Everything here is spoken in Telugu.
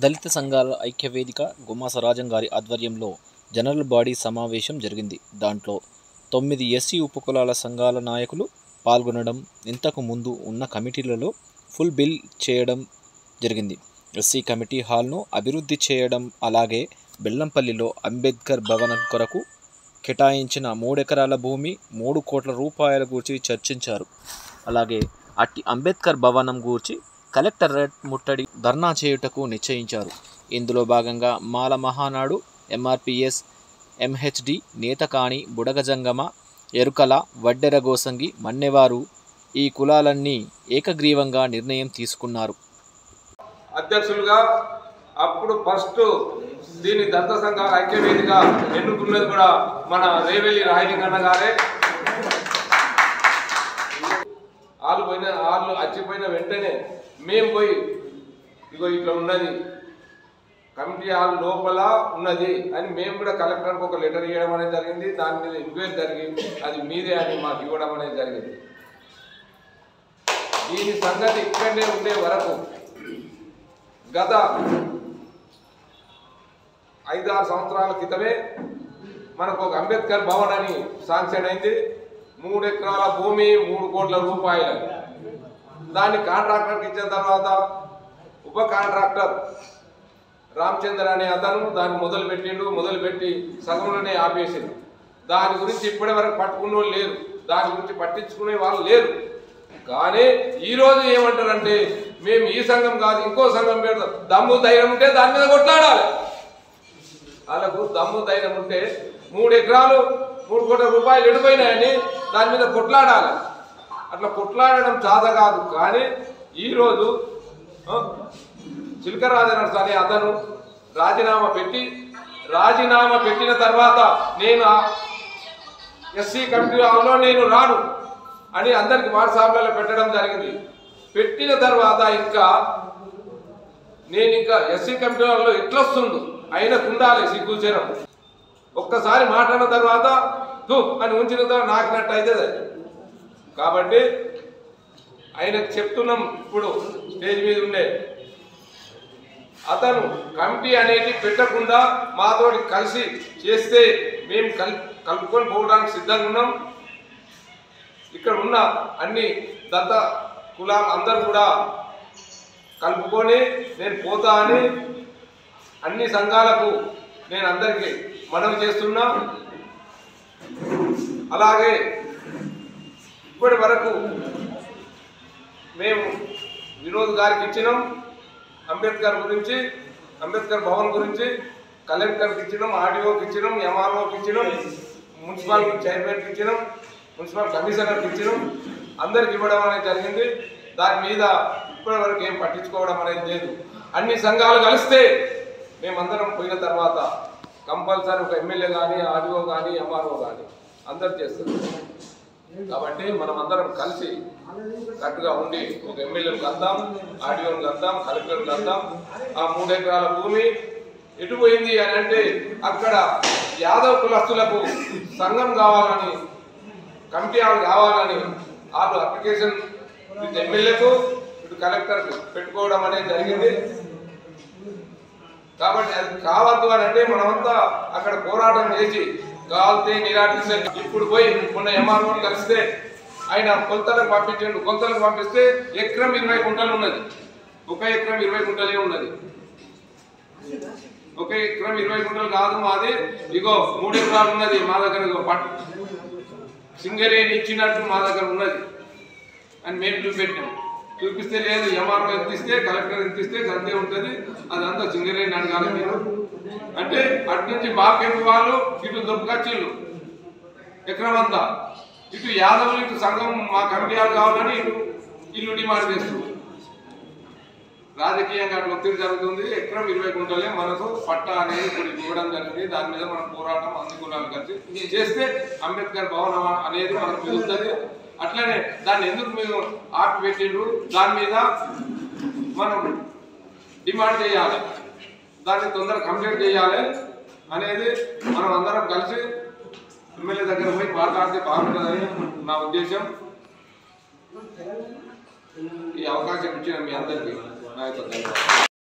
దళిత సంఘాల ఐక్యవేదిక గుమ్మాస రాజం గారి ఆధ్వర్యంలో జనరల్ బాడీ సమావేశం జరిగింది. దాంట్లో 9 ఎస్సీ ఉపకులాల సంఘాల నాయకులు పాల్గొనడం, ఇంతకు ముందు ఉన్న కమిటీలలో ఫుల్ బిల్ చేయడం జరిగింది. ఎస్సీ కమిటీ హాల్ను అభివృద్ధి చేయడం, అలాగే బెల్లంపల్లిలో అంబేద్కర్ భవనం కొరకు కేటాయించిన 3 ఎకరాల భూమి 3 కోట్ల రూపాయల గురించి చర్చించారు. అలాగే అట్టి అంబేద్కర్ భవనం గూర్చి కలెక్టరేట్ ముట్టడి ధర్నా చేయుటకు నిశ్చయించారు. ఇందులో భాగంగా మాల మహానాడు, ఎంఆర్పిఎస్, ఎంహెచ్డి నేత కాని బుడగజంగమ, ఎరుకల, వడ్డెర గోసంగి, మన్నెవారు ఈ కులాలన్నీ ఏకగ్రీవంగా నిర్ణయం తీసుకున్నారు. అధ్యక్షులుగా అప్పుడు ఫస్ట్ దీని దళిత సంఘాల ఐక్యవేదిక ఎన్నుకున్నది కూడా మన రేవెల్లి రాయలింగన్న గారే. వాళ్ళు వచ్చిపోయిన వెంటనే మేము పోయి ఇగో ఇట్లా ఉన్నది, కమిటీ హాల్ లోపల ఉన్నది అని మేము కూడా కలెక్టర్కి ఒక లెటర్ ఇవ్వడం అనేది జరిగింది. దాని మీద ఎంక్వైరీ జరిగింది, అది మీదే అని మాకు ఇవ్వడం అనేది జరిగింది. దీని సంగతి ఇక్కడనే ఉండే వరకు గత 5-6 సంవత్సరాల క్రితమే మనకు ఒక అంబేద్కర్ భవన్ అని శాంక్షన్ అయింది. 3 ఎకరాల భూమి 3 కోట్ల రూపాయలు. దాన్ని కాంట్రాక్టర్కి ఇచ్చిన తర్వాత ఉప కాంట్రాక్టర్ రామచంద్ర అనే అతను దాన్ని మొదలుపెట్టి సగంలోనే ఆపేసిండు. దాని గురించి ఇప్పటి వరకు పట్టుకునే వాళ్ళు లేరు, దాని గురించి పట్టించుకునే వాళ్ళు లేరు. కానీ ఈరోజు ఏమంటారంటే మేము ఈ సంఘం కాదు ఇంకో సంఘం పెడతాం. దమ్ము ధైర్యం ఉంటే దాని మీద కొట్లాడాలి. వాళ్ళకు దమ్ము ధైర్యం ఉంటే 3 ఎకరాలు 3 కోట్ల రూపాయలు ఎడిపోయినాయని దాని మీద కొట్లాడాలి. అట్లా కొట్లాడడం చాద కాదు. కానీ ఈరోజు చిలకరాజనర్స్ అనే అతను రాజీనామా పెట్టిన తర్వాత నేను ఎస్సీ కమిటీ హాల్లో నేను రాను అని అందరికి వాట్సాప్లలో పెట్టడం జరిగింది. పెట్టిన తర్వాత నేను ఇంకా ఎస్సీ కమిటీ హాల్లో ఎట్లొస్తుండు ఆయనకు ఉండాలి సిగ్గుచరం. ఒక్కసారి మాట్లాడిన తర్వాత అని ఉంచిన తర్వాత నాకినట్టు అవుతుంది. కాబట్టి ఆయనకు చెప్తున్నాం, ఇప్పుడు స్టేజ్ మీద ఉండే అతను కమిటీ అనేది పెట్టకుండా మాతోటి కలిసి చేస్తే మేము కలుపుకొని పోవడానికి సిద్ధంగా ఉన్నాం. ఇక్కడ ఉన్న అన్ని దళిత కులాలు అందరూ కూడా కలుపుకొని నేను పోతా అని అన్ని సంఘాలకు నేను అందరికీ మనవి చేస్తున్నా. అలాగే ఇప్పటి వరకు మేము వినోద్ గారికి ఇచ్చినాం, అంబేద్కర్ గురించి, అంబేద్కర్ భవన్ గురించి కలెక్టర్కి ఇచ్చినాం, ఆర్డీఓకి ఇచ్చినాం, ఎంఆర్ఓకి ఇచ్చినాం, మున్సిపల్ చైర్మన్కి ఇచ్చినాం, మున్సిపల్ కమిషనర్కి ఇచ్చినాం. అందరికి ఇవ్వడం అనేది జరిగింది. దాని మీద ఇప్పటి వరకు ఏం పట్టించుకోవడం అనేది లేదు. అన్ని సంఘాలు కలిస్తే మేమందరం పోయిన తర్వాత కంపల్సరీ ఒక ఎమ్మెల్యే కానీ, ఆర్డీఓ కానీ, ఎంఆర్ఓ కానీ అందరు చేస్తారు. కాబట్టి మనం అందరం కలిసి కరెక్ట్గా ఉండి ఒక ఎమ్మెల్యేని కద్దాం, ఆర్డీఓని కద్దాం, కలెక్టర్ని కద్దాం. ఆ 3 ఎకరాల భూమి ఎటు పోయింది అని అంటే అక్కడ యాదవ్ కులస్తులకు సంఘం కావాలని, కమిటీ హాల్ కావాలని వాళ్ళు అప్లికేషన్ ఇటు ఎమ్మెల్యేకు ఇటు కలెక్టర్కు పెట్టుకోవడం అనేది జరిగింది. కాబట్టి అది కావద్దు అని అంటే మనమంతా అక్కడ పోరాటం చేసి కావాల్తే నిరాకరించే. ఇప్పుడు పోయి మొన్న ఎంఆర్ఓని కలిస్తే ఆయన కొలతలకు పంపిస్తే ఎకరం 20 గుంటలు ఉన్నది. 1 ఎకరం 20 గుంటలే ఉన్నది. 1 ఎకరం 20 గుంటలు కాదు మాది. ఇగో 3 ఎకరాలు ఉన్నది మా దగ్గర, సింగరేణి ఇచ్చినట్టు మా దగ్గర ఉన్నది అని మేము చూపిస్తే లేదు. ఎంఆర్ఓ ఎంత ఇస్తే కలెక్టర్ ఎంత ఇస్తే అంతే ఉంటుంది, అదంతా సింగరేణి అడగాలి మీరు అంటే అటు నుంచి బాకెంపు వాళ్ళు ఇటు దొరకచ్చిళ్ళు ఎకరం అంతా, ఇటు యాదవులు ఇటు సంఘం మా కమిటీ హాల్ కావాలని ఇల్లు డిమాండ్ చేస్తుంది. రాజకీయంగా అట్లా ఒత్తిడి జరుగుతుంది. ఎకరం 20 గుంటలే మనకు పట్టా అనేది ఇప్పుడు ఇవ్వడం జరిగింది. దాని మీద మనం పోరాటం అన్ని కులాలు కలిసి చేస్తే అంబేద్కర్ భవనం అనేది మనకు మిగులుతుంది. అట్లనే దాన్ని ఎందుకు మీరు ఆపిపెట్టిండ్రు, దాని మీద మనం డిమాండ్ చేయాలి, దాన్ని తొందరగా కంప్లీట్ చేయాలి అనేది మనం అందరం కలిసి ఎమ్మెల్యే దగ్గర పోయి మాట్లాడితే బాగుంటుందని నా ఉద్దేశం. ఈ అవకాశం ఇచ్చిన మీ అందరికీ నా యొక్క ధన్యవాదాలు.